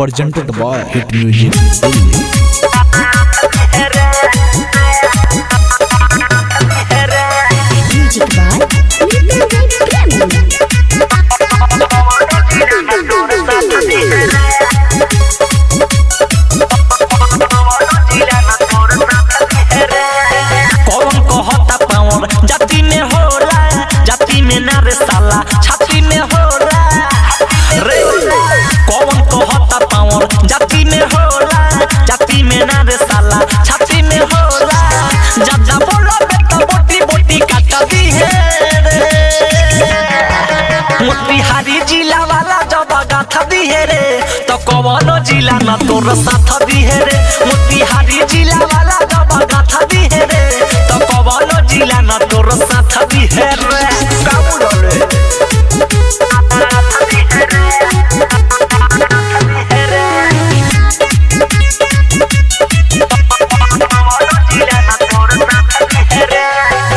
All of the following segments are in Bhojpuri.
presented by Hit Music Delhi. Music कौन कहता पावर जाति में होला, जाति में ना रे साला छाती में होला रे। कौन कहता पावर जाति में होला, जाति में ना रे साला छाती में होला। ज्यादा बोलो बेटा बोटी बोटी काट दी है रे। मोतिहारी जिला वाला जब गाथा दी है रे, तो कौन जिला ना तोर साथ दी है रे। मोतिहारी जिला वाला जब गाथा दी है रे, तो कौन जिला ना तोर साथ दी है रे। काबू रे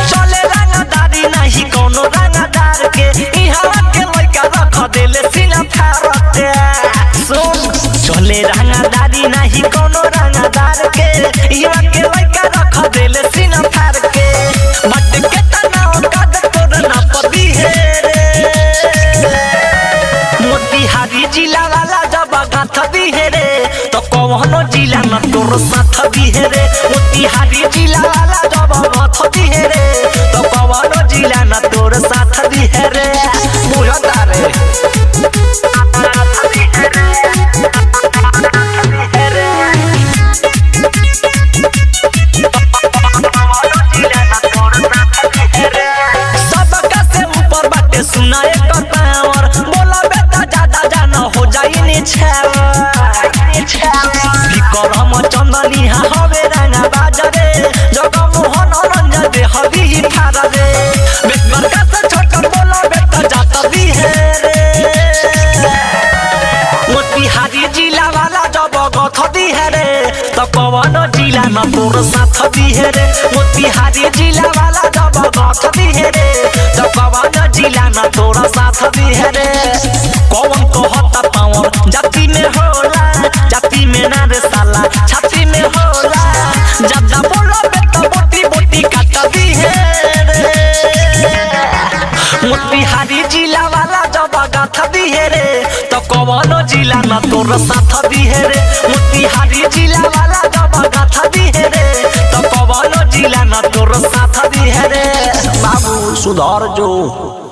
चले रंगदारी नहीं कोनो रंगदार के, इहाँ के लइका रख देले सीना फाड़ के। सुन चले रंगदारी नहीं कोनो रंगदार के, इहाँ के लइका रख देले सीना फाड़ के। बट के तना काद तोर ना पदी है रे। मोतिहारी जिला वाला जब गाथ दी है रे, तो कौनो जिला ना तोर साथ दी है रे। मोतिहारी जिला वाला जब गाथ दी है रे, तो कौनो जिला ना तोर साथ दी है रे। बुझता रे सबका से ऊपर बाटे सुनाए कतावर, बोला बेटा ज्यादा जाना हो जाई नी विक्रम चंदनी हवे रंगा बाजरे, जग मोहन रंजन दे हवी फार रे। बेटर का से छोटा बोला बेटा जाता दी है रे। मोतिहारी जिला वाला जब गथ दी है रे, तो कौन जिला ना तोर साथ दी है रे। मोतिहारी जिला वाला जब गथ दी है रे, तो कौन जिला ना तोर साथ दी है रे। कौन कहता पावर जाति में होला, जाति में ना रे साला छाती में होला। ज्यादा बोलो बेटा बोटी बोटी काट दी है रे। मोतिहारी जिला वाला जब गाथ दी है रे, तो कौन जिला ना तोर साथ दी है रे। मोतिहारी जिला वाला जब गाथ दी है रे, तो कौन जिला ना तोर साथ दी है रे। बाबू सुधार जो।